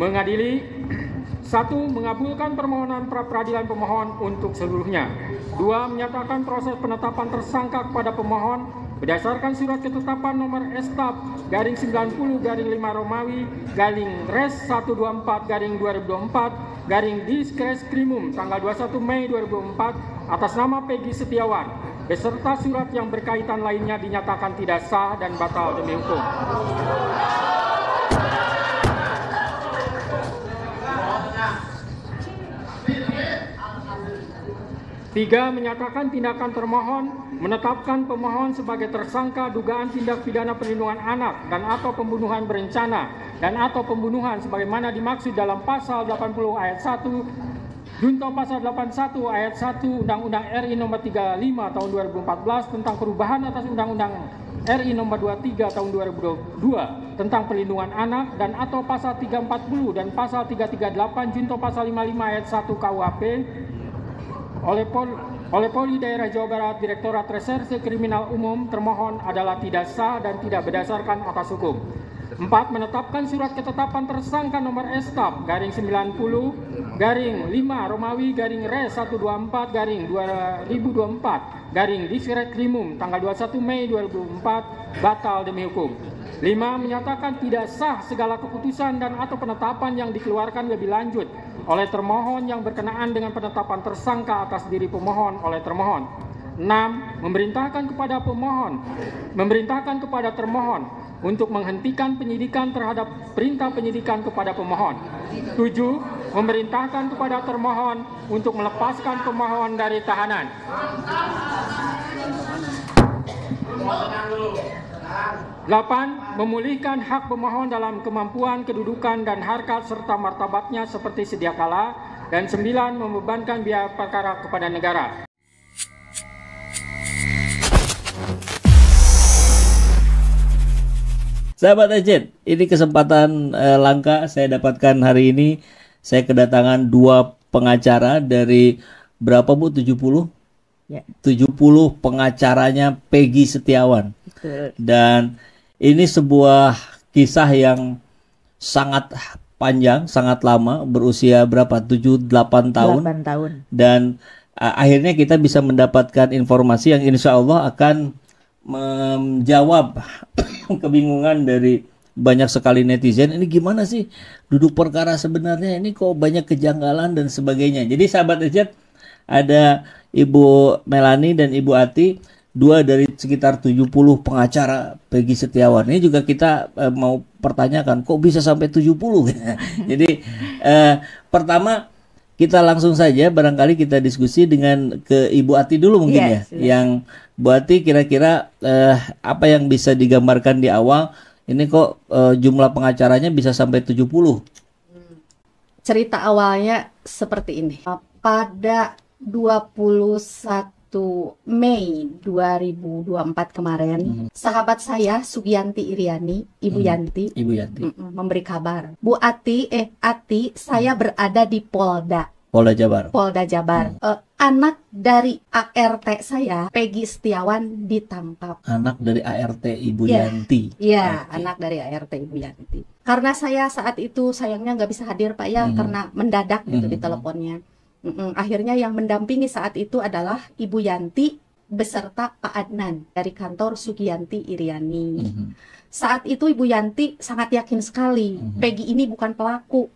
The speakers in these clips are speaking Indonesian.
mengadili: 1. Mengabulkan permohonan pra-peradilan pemohon untuk seluruhnya. 2. Menyatakan proses penetapan tersangka kepada pemohon berdasarkan surat ketetapan nomor S/90/5 Romawi /Res 124/2024 Diskreskrimum tanggal 21 Mei 2004 atas nama Peggy Setiawan beserta surat yang berkaitan lainnya dinyatakan tidak sah dan batal demi hukum. Tiga, menyatakan tindakan termohon menetapkan pemohon sebagai tersangka dugaan tindak pidana perlindungan anak dan atau pembunuhan berencana dan atau pembunuhan sebagaimana dimaksud dalam pasal 80 ayat 1 junto pasal 81 ayat 1 Undang-Undang RI nomor 35 tahun 2014 tentang perubahan atas Undang-Undang RI nomor 23 tahun 2022 tentang perlindungan anak dan atau pasal 340 dan pasal 338 junto pasal 55 ayat 1 KUHP oleh Polri Daerah Jawa Barat Direktorat Reserse Kriminal Umum termohon adalah tidak sah dan tidak berdasarkan atas hukum. 4. Menetapkan surat ketetapan tersangka nomor S/90/5 Romawi /Res 124/2024 Diskreskrimum tanggal 21 Mei 2004 batal demi hukum. 5. Menyatakan tidak sah segala keputusan dan atau penetapan yang dikeluarkan lebih lanjut oleh termohon yang berkenaan dengan penetapan tersangka atas diri pemohon oleh termohon. 6. Memerintahkan kepada termohon untuk menghentikan penyidikan terhadap perintah penyidikan kepada pemohon. 7. Memerintahkan kepada termohon untuk melepaskan pemohon dari tahanan. 8. Memulihkan hak pemohon dalam kemampuan, kedudukan, dan harkat serta martabatnya seperti sedia kala. Dan 9. Membebankan biaya perkara kepada negara. Sahabat Agent, ini kesempatan langka saya dapatkan hari ini. Saya kedatangan 2 pengacara dari berapa Bu? 70? Ya. 70 pengacaranya Peggy Setiawan. Betul. Dan ini sebuah kisah yang sangat panjang, sangat lama, berusia berapa? 7-8 tahun. 8 tahun. Dan akhirnya kita bisa mendapatkan informasi yang insya Allah akan menjawab kebingungan dari banyak sekali netizen. Ini gimana sih duduk perkara sebenarnya, ini kok banyak kejanggalan dan sebagainya. Jadi sahabat Agent, ada Ibu Melani dan Ibu Ati, 2 dari sekitar 70 pengacara Peggy Setiawan. Ini juga kita mau pertanyakan, kok bisa sampai 70? Jadi pertama kita langsung saja barangkali kita diskusi dengan ke Ibu Ati dulu mungkin ya. Yang Bu Ati kira-kira apa yang bisa digambarkan di awal, ini kok jumlah pengacaranya bisa sampai 70? Cerita awalnya seperti ini. Pada 21 Mei 2024 kemarin, sahabat saya Sugianti Iriani, Ibu Yanti, memberi kabar, Bu Ati, saya berada di Polda Jabar. Anak dari ART saya, Peggy Setiawan, ditangkap. Anak dari ART Ibu Yanti. Iya, okay. Anak dari ART Ibu Yanti. Karena saya saat itu sayangnya nggak bisa hadir Pak ya, karena mendadak gitu di teleponnya. Akhirnya yang mendampingi saat itu adalah Ibu Yanti beserta Pak Adnan dari kantor Sugianti Iriani. Saat itu Ibu Yanti sangat yakin sekali Peggy ini bukan pelaku,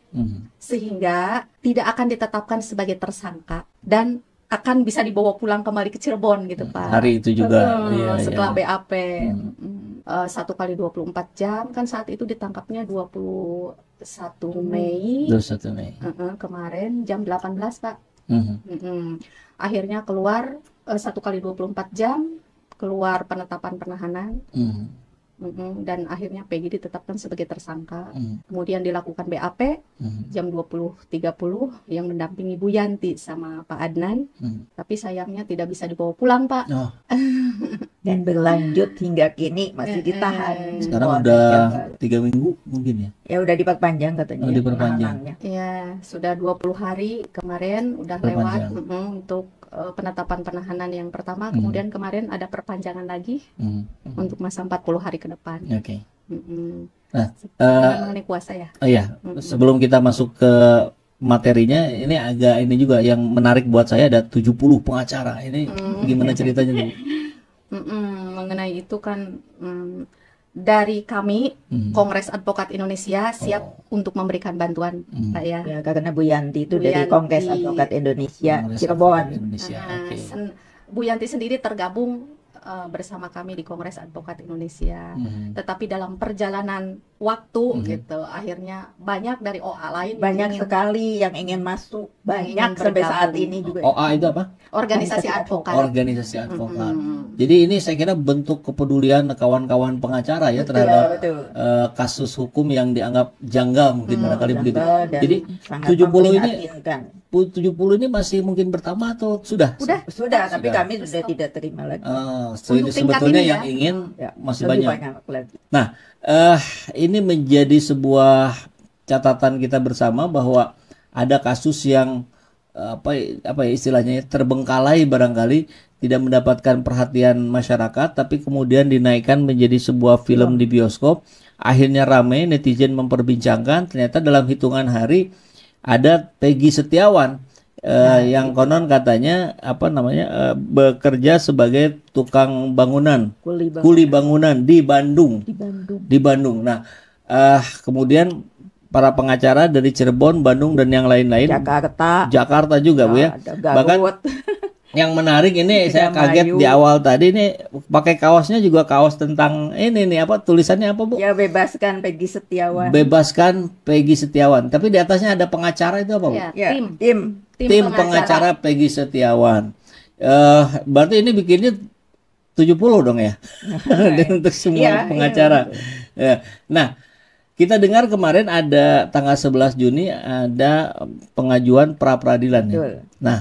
sehingga tidak akan ditetapkan sebagai tersangka dan akan bisa dibawa pulang kembali ke Cirebon gitu Pak. Hari itu juga setelah BAP 1 kali 24 jam kan saat itu ditangkapnya 21 Mei. 21 Mei. Kemarin jam 18 Pak. Akhirnya keluar 1 kali 24 jam, keluar penetapan penahanan. Dan akhirnya Peggy ditetapkan sebagai tersangka. Kemudian dilakukan BAP jam 20.30 yang mendampingi Bu Yanti sama Pak Adnan. Tapi sayangnya tidak bisa dibawa pulang Pak. Dan berlanjut hingga kini masih ditahan. Sekarang udah 3 minggu mungkin ya? Ya udah diperpanjang katanya. Diperpanjang. Ya sudah 20 hari kemarin udah lewat untuk penetapan penahanan yang pertama. Kemudian kemarin ada perpanjangan lagi untuk masa 40 hari ke depan. Oke. Nah, mengenai kuasa ya. iya, sebelum kita masuk ke materinya, ini agak ini juga yang menarik buat saya, ada 70 pengacara. Ini gimana ceritanya Bu? Mengenai itu kan dari kami Kongres Advokat Indonesia siap untuk memberikan bantuan, Pak ya. Ya, karena Bu Yanti itu Bu dari Yanti. Kongres Advokat Indonesia Kongres Cirebon. Advokat Indonesia. Oke. Bu Yanti sendiri tergabung bersama kami di Kongres Advokat Indonesia. Tetapi dalam perjalanan waktu gitu, akhirnya banyak dari OA lain Banyak ingin sekali yang ingin masuk, banyak ingin sampai saat bergabung. ini juga. OA itu apa? organisasi advokat. Organisasi advokat. Jadi ini saya kira bentuk kepedulian kawan-kawan pengacara ya terhadap Betul. kasus hukum yang dianggap janggal mungkin barangkali begitu. Dan Jadi sangat 70 ini memprihatinkan. 70 ini masih mungkin bertambah atau sudah? Sudah, tapi kami sudah tidak terima lagi. Untuk tingkat Sebetulnya ini yang ya. ingin Ya, masih lebih banyak. lagi. Nah, ini menjadi sebuah catatan kita bersama bahwa ada kasus yang apa ya istilahnya ya, terbengkalai barangkali tidak mendapatkan perhatian masyarakat, tapi kemudian dinaikkan menjadi sebuah film di bioskop. Akhirnya ramai, netizen memperbincangkan. Ternyata dalam hitungan hari ada Peggy Setiawan yang konon katanya bekerja sebagai tukang bangunan, kuli bangunan di Bandung. Di Bandung. Nah, kemudian para pengacara dari Cirebon, Bandung dan yang lain-lain, Jakarta juga Bu ya. Bahkan yang menarik ini saya kaget di awal tadi ini pakai kaosnya juga kaos tentang ini nih tulisannya apa Bu? Ya, bebaskan Peggy Setiawan. Bebaskan Peggy Setiawan. Tapi di atasnya ada pengacara itu apa Bu? Ya, Tim Pengacara Peggy Setiawan. Berarti ini bikinnya 70 dong ya. Untuk semua pengacara. Ya. Nah, kita dengar kemarin ada tanggal 11 Juni ada pengajuan pra-peradilan ya. Nah,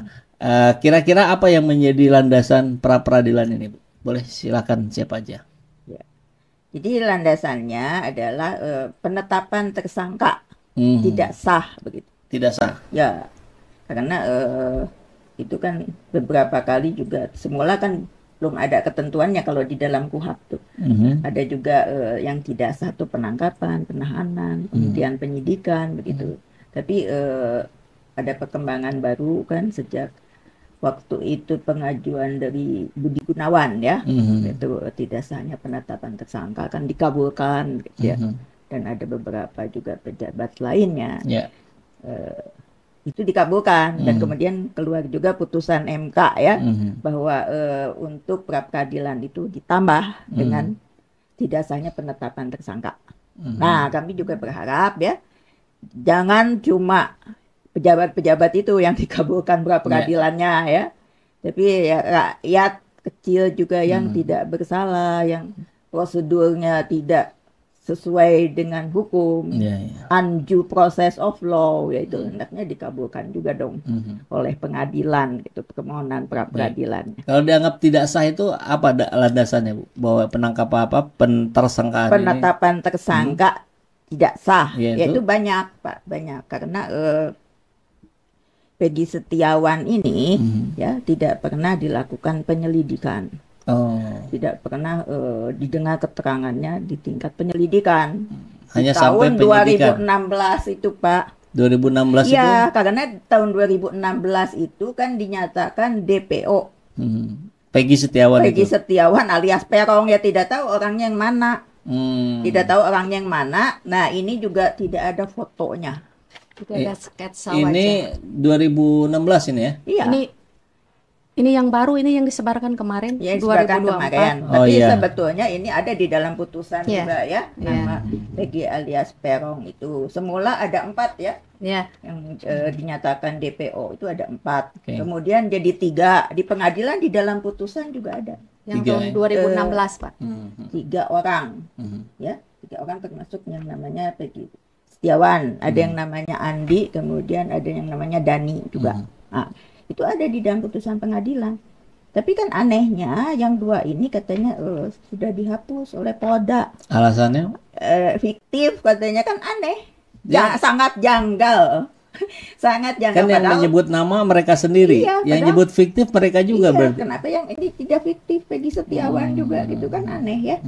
kira-kira apa yang menjadi landasan pra-peradilan ini, Bu? Boleh silakan siapa aja. Ya. Jadi landasannya adalah penetapan tersangka tidak sah begitu. Tidak sah. Ya, karena itu kan beberapa kali juga semula kan belum ada ketentuannya kalau di dalam KUHP tuh. Ada juga yang tidak sah tuh penangkapan, penahanan, kemudian penyidikan begitu. Tapi ada perkembangan baru kan sejak waktu itu pengajuan dari Budi Gunawan ya, itu tidak sahnya penetapan tersangka kan dikabulkan gitu ya. Dan ada beberapa juga pejabat lainnya. Itu dikabulkan dan kemudian keluar juga putusan MK ya bahwa untuk pra-peradilan itu ditambah dengan tidak sahnya penetapan tersangka. Nah, kami juga berharap ya jangan cuma pejabat-pejabat itu yang dikabulkan pra-peradilannya ya, tapi ya rakyat kecil juga yang tidak bersalah, yang prosedurnya tidak sesuai dengan hukum, undue process of law, yaitu hendaknya dikabulkan juga dong oleh pengadilan, gitu, permohonan pra-peradilan. Kalau dianggap tidak sah itu apa landasannya, Bu? Bahwa tersangkaan penetapan tersangka tidak sah, yaitu banyak, Pak, banyak karena Peggy Setiawan ini ya tidak pernah dilakukan penyelidikan. Tidak pernah didengar keterangannya di tingkat penyelidikan. Hanya di sampai tahun penyidikan. 2016 itu Pak. 2016 itu? Ya, karena tahun 2016 itu kan dinyatakan DPO. Peggy Setiawan Peggy itu? Setiawan alias Peron, ya tidak tahu orangnya yang mana. Tidak tahu orangnya yang mana. Nah, ini juga tidak ada fotonya. Juga ada sketsa ini wajah. 2016 ini ya? Iya. Ini yang baru, ini yang disebarkan kemarin, ya, 2024. Tapi sebetulnya ini ada di dalam putusan juga ya, nama Peggy alias Peron itu. Semula ada 4 ya, yang dinyatakan DPO itu ada 4. Kemudian jadi 3 di pengadilan, di dalam putusan juga ada. Yang tahun 2016 Pak. 3 orang, ya, 3 orang termasuk yang namanya Peggy Setiawan, ada yang namanya Andi, kemudian ada yang namanya Dani juga. Nah, itu ada di dalam putusan pengadilan. Tapi kan anehnya yang 2 ini katanya sudah dihapus oleh Polda. Alasannya? Fiktif katanya, kan aneh. Sangat janggal. Sangat janggal. Kan yang menyebut nama mereka sendiri. Yang nyebut fiktif mereka juga berarti. Kenapa yang ini tidak fiktif? Peggy Setiawan juga gitu kan, aneh ya.